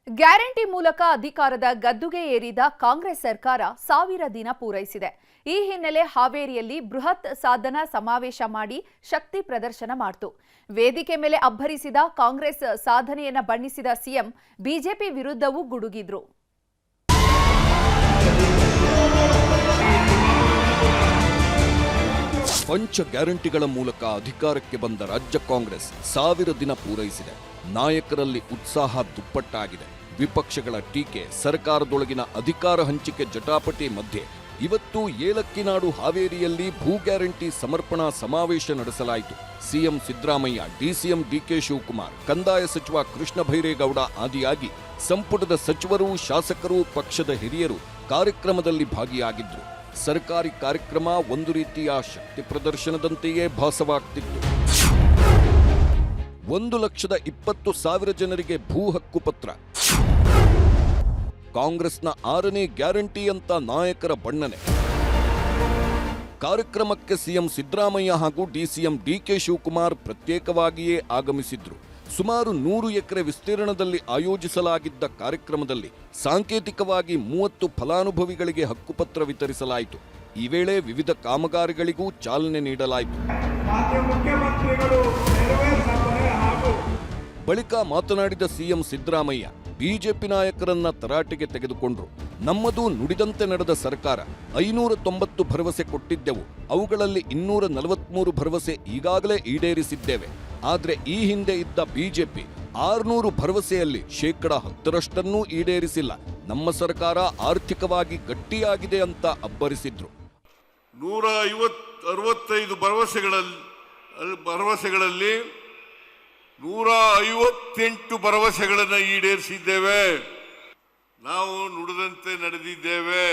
Guarantee ಮೂಲಕ ಅಧಿಕಾರದ ಗದ್ದುಗೆ ಏರಿದ ಕಾಂಗ್ರೆಸ್ ಸರ್ಕಾರ 1000 ದಿನ ಪೂರೈಸಿದೆ. ಈ ಹಿನ್ನೆಲೆ ಹಾವೇರಿಯಲ್ಲಿ ಬೃಹತ್ ಸಾಧನಾ ಸಮಾವೇಶ ಮಾಡಿ ಶಕ್ತಿ ಪ್ರದರ್ಶನ ಮಾಡಿತು. ವೇದಿಕೆ ಮೇಲೆ ಅಬ್ಬರಿಸಿದ ಕಾಂಗ್ರೆಸ್ ಸಾಧನೆಯನ್ನ ಬಣ್ಣಿಸಿದ ಸಿಎಂ ಬಿಜೆಪಿ ವಿರುದ್ಧವೂ ಗುಡುಗಿದ್ರು. ಪಂಚ ಗ್ಯಾರಂಟಿಗಳ ಮೂಲಕ ಅಧಿಕಾರಕ್ಕೆ ಬಂದ ರಾಜ್ಯ ಕಾಂಗ್ರೆಸ್ 1000 ದಿನ ಪೂರೈಸಿದೆ. ನಾಯಕರಲ್ಲಿ ಉತ್ಸಾಹ ದುಪ್ಪಟ್ಟಾಗಿದೆ. ವಿಪಕ್ಷಗಳ ಟೀಕೆ, ಸರ್ಕಾರದೊಳಗಿನ ಅಧಿಕಾರ ಹಂಚಿಕೆ ಜಟಾಪಟಿ ಮಧ್ಯೆ ಇವತ್ತು ಏಲಕ್ಕಿನಾಡು ಹಾವೇರಿಯಲ್ಲಿ ಭೂ ಗ್ಯಾರಂಟಿ ಸಮರ್ಪಣಾ ಸಮಾವೇಶ ನಡೆಸಲಾಯಿತು. CM Siddaramaiah, DCM DK Shivakumar, ಕಂದಾಯ ಸಚಿವ ಕೃಷ್ಣ ಭೈರೇಗೌಡ ಆದಿಯಾಗಿ ಸಂಪುಟದ ಸಚಿವರು, ಶಾಸಕರು, ಪಕ್ಷದ ಹಿರಿಯರು ಕಾರ್ಯಕ್ರಮದಲ್ಲಿ ಭಾಗಿಯಾಗಿದ್ದರು. ಸರ್ಕಾರಿ ಕಾರ್ಯಕ್ರಮ ಒಂದು ರೀತಿಯ ಶಕ್ತಿ ಪ್ರದರ್ಶನದಂತೆಯೇ ಭಾಸವಾಗ್ತಿತ್ತು. 1,20,000 ಜನರಿಗೆ ಭೂ ಹಕ್ಕು ಪತ್ರ. ಕಾಂಗ್ರೆಸ್ನ 6ನೇ ಗ್ಯಾರಂಟಿ ಅಂತ ನಾಯಕರ ಬಣ್ಣನೆ. ಕಾರ್ಯಕ್ರಮಕ್ಕೆ ಸಿಎಂ ಸಿದ್ದರಾಮಯ್ಯ ಹಾಗೂ ಡಿಸಿಎಂ ಡಿಕೆ ಶಿವಕುಮಾರ್ ಪ್ರತ್ಯೇಕವಾಗಿಯೇ ಆಗಮಿಸಿದ್ರು. ಸುಮಾರು 100 ಎಕರೆ ವಿಸ್ತೀರ್ಣದಲ್ಲಿ ಆಯೋಜಿಸಲಾಗಿದ್ದ ಕಾರ್ಯಕ್ರಮದಲ್ಲಿ ಸಾಂಕೇತಿಕವಾಗಿ 30 ಫಲಾನುಭವಿಗಳಿಗೆ ಹಕ್ಕುಪತ್ರ ವಿತರಿಸಲಾಯಿತು. ಈ ವೇಳೆ ವಿವಿಧ ಕಾಮಗಾರಿಗಳಿಗೂ ಚಾಲನೆ ನೀಡಲಾಯಿತು. ಬಳಿಕ ಮಾತನಾಡಿದ ಸಿಎಂ ಸಿದ್ದರಾಮಯ್ಯ ಬಿಜೆಪಿ ನಾಯಕರನ್ನ ತರಾಟೆಗೆ ತೆಗೆದುಕೊಂಡ್ರು. ನಮ್ಮದು ನುಡಿದಂತೆ ನಡೆದ ಸರ್ಕಾರ. 590 ಭರವಸೆ ಕೊಟ್ಟಿದ್ದೆವು. ಅವುಗಳಲ್ಲಿ 243 ಭರವಸೆ ಈಗಾಗಲೇ ಈಡೇರಿಸಿದ್ದೇವೆ. ಆದರೆ ಈ ಹಿಂದೆ ಇದ್ದ ಬಿಜೆಪಿ 600 ಭರವಸೆಯಲ್ಲಿ 10% ಈಡೇರಿಸಿಲ್ಲ. ನಮ್ಮ ಸರ್ಕಾರ ಆರ್ಥಿಕವಾಗಿ ಗಟ್ಟಿಯಾಗಿದೆ ಅಂತ ಅಬ್ಬರಿಸಿದ್ರು. 165 ಭರವಸೆಗಳಲ್ಲಿ 158 ಭರವಸೆಗಳನ್ನು ಈಡೇರಿಸಿದ್ದೇವೆ. ನಾವು ನುಡಿದಂತೆ ನಡೆದಿದ್ದೇವೆ.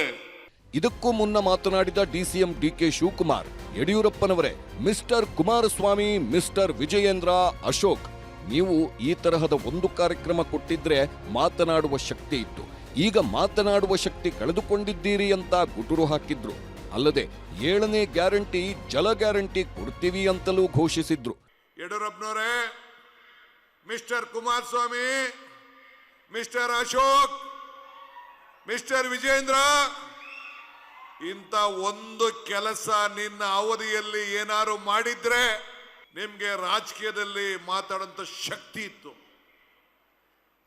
ಇದಕ್ಕೂ ಮುನ್ನ ಮಾತನಾಡಿದ ಡಿಸಿಎಂ ಡಿಕೆ ಶಿವಕುಮಾರ್, ಯಡಿಯೂರಪ್ಪನವರೇ, ಮಿಸ್ಟರ್ ಕುಮಾರಸ್ವಾಮಿ, ಮಿಸ್ಟರ್ ವಿಜಯೇಂದ್ರ, ಅಶೋಕ್, ನೀವು ಈ ತರಹದ ಒಂದು ಕಾರ್ಯಕ್ರಮ ಕೊಟ್ಟಿದ್ರೆ ಮಾತನಾಡುವ ಶಕ್ತಿ ಇತ್ತು. ಈಗ ಮಾತನಾಡುವ ಶಕ್ತಿ ಕಳೆದುಕೊಂಡಿದ್ದೀರಿ ಅಂತ ಗುಟುರು ಹಾಕಿದ್ರು. ಅಲ್ಲದೆ 7ನೇ ಗ್ಯಾರಂಟಿ ಜಲ ಗ್ಯಾರಂಟಿ ಕೊಡ್ತೀವಿ ಅಂತಲೂ ಘೋಷಿಸಿದ್ರು. ಯಡಿಯೂರಪ್ಪನವರೇ, mister Kumaraswamy, mister Ashok, mister Vijayendra, ಇಂಥ ಒಂದು ಕೆಲಸ ನಿನ್ನ ಅವಧಿಯಲ್ಲಿ ಏನಾರು ಮಾಡಿದ್ರೆ ನಿಮ್ಗೆ ರಾಜಕೀಯದಲ್ಲಿ ಮಾತಾಡೋಂಥ ಶಕ್ತಿ ಇತ್ತು.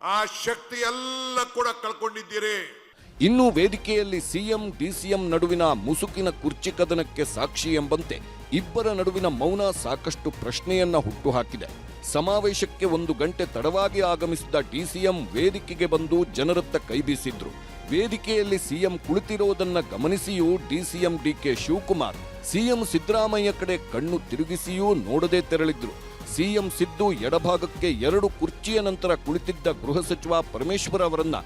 ಆ ಶಕ್ತಿ ಎಲ್ಲ ಕೂಡ ಕಳ್ಕೊಂಡಿದ್ದೀರಿ. ಇನ್ನು ವೇದಿಕೆಯಲ್ಲಿ ಸಿಎಂ ಡಿಸಿಎಂ ನಡುವಿನ ಮುಸುಕಿನ ಕುರ್ಚಿ ಕದನಕ್ಕೆ ಸಾಕ್ಷಿ ಎಂಬಂತೆ ಇಬ್ಬರ ನಡುವಿನ ಮೌನ ಸಾಕಷ್ಟು ಪ್ರಶ್ನೆಯನ್ನ ಹುಟ್ಟುಹಾಕಿದೆ. ಸಮಾವೇಶಕ್ಕೆ 1 ಗಂಟೆ ತಡವಾಗಿ ಆಗಮಿಸಿದ ಡಿಸಿಎಂ ವೇದಿಕೆಗೆ ಬಂದು ಜನರತ್ತ ಕೈಬೀಸಿದ್ರು. ವೇದಿಕೆಯಲ್ಲಿ ಸಿಎಂ ಕುಳಿತಿರೋದನ್ನ ಗಮನಿಸಿಯೂ DCM DK Shivakumar CM Siddaramaiah ಕಡೆ ಕಣ್ಣು ತಿರುಗಿಸಿಯೂ ನೋಡದೆ ತೆರಳಿದ್ರು. ಸಿಎಂ ಸಿದ್ದು ಎಡಭಾಗಕ್ಕೆ 2 ಕುರ್ಚಿಯ ನಂತರ ಕುಳಿತಿದ್ದ ಗೃಹ ಸಚಿವ ಪರಮೇಶ್ವರ್ ಅವರನ್ನ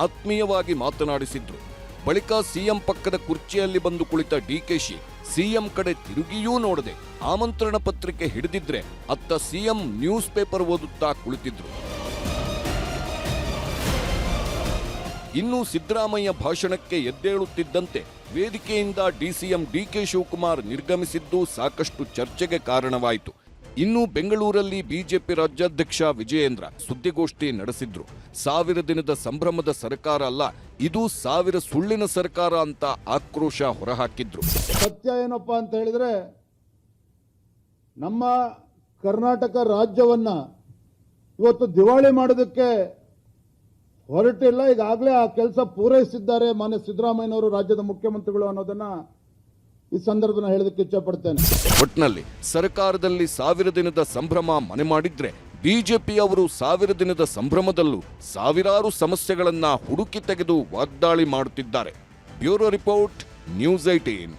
ಆತ್ಮೀಯವಾಗಿ ಮಾತನಾಡಿಸಿದ್ರು. ಬಳಿಕ ಸಿಎಂ ಪಕ್ಕದ ಕುರ್ಚಿಯಲ್ಲಿ ಬಂದು ಕುಳಿತ ಡಿಕೆಶಿ ಸಿಎಂ ಕಡೆ ತಿರುಗಿಯೂ ನೋಡದೆ ಆಮಂತ್ರಣ ಪತ್ರಿಕೆ ಹಿಡಿದಿದ್ರೆ ಅತ್ತ ಸಿಎಂ ನ್ಯೂಸ್ ಪೇಪರ್ ಓದುತ್ತಾ ಕುಳಿತಿದ್ರು. ಇನ್ನು ಸಿದ್ದರಾಮಯ್ಯ ಭಾಷಣಕ್ಕೆ ಎದ್ದೇಳುತ್ತಿದ್ದಂತೆ ವೇದಿಕೆಯಿಂದ ಡಿಸಿಎಂ ಡಿಕೆ ಶಿವಕುಮಾರ್ ನಿರ್ಗಮಿಸಿದ್ದು ಸಾಕಷ್ಟು ಚರ್ಚೆಗೆ ಕಾರಣವಾಯಿತು. ಇನ್ನು ಬೆಂಗಳೂರಲ್ಲಿ ಬಿಜೆಪಿ ರಾಜ್ಯಾಧ್ಯಕ್ಷ ವಿಜಯೇಂದ್ರ ಸುದ್ದಿಗೋಷ್ಠಿ ನಡೆಸಿದ್ರು. 1000 ದಿನದ ಸಂಭ್ರಮದ ಸರ್ಕಾರ ಅಲ್ಲ, ಇದು 1000 ಸುಳ್ಳಿನ ಸರ್ಕಾರ ಅಂತ ಆಕ್ರೋಶ ಹೊರಹಾಕಿದ್ರು. ಸತ್ಯ ಏನಪ್ಪಾ ಅಂತ ಹೇಳಿದ್ರೆ, ನಮ್ಮ ಕರ್ನಾಟಕ ರಾಜ್ಯವನ್ನ ಇವತ್ತು ದಿವಾಳಿ ಮಾಡೋದಕ್ಕೆ ಹೊರಟಿಲ್ಲ. ಈಗಾಗಲೇ ಆ ಕೆಲಸ ಪೂರೈಸಿದ್ದಾರೆ ಮಾನ್ಯ ಸಿದ್ದರಾಮಯ್ಯನವರು, ರಾಜ್ಯದ ಮುಖ್ಯಮಂತ್ರಿಗಳು ಅನ್ನೋದನ್ನ ಈ ಸಂದರ್ಭದಲ್ಲಿ ಹೇಳೋದಕ್ಕೆ ಇಚ್ಛಪಡ್ತೇನೆ. ಒಟ್ನಲ್ಲಿ ಸರ್ಕಾರದಲ್ಲಿ 1000 ದಿನದ ಸಂಭ್ರಮ ಮನೆ ಮಾಡಿದ್ರೆ ಬಿಜೆಪಿ ಅವರು 1000 ದಿನದ ಸಂಭ್ರಮದಲ್ಲೂ ಸಾವಿರಾರು ಸಮಸ್ಯೆಗಳನ್ನ ಹುಡುಕಿ ತೆಗೆದು ವಾಗ್ದಾಳಿ ಮಾಡುತ್ತಿದ್ದಾರೆ. Bureau report, news 18.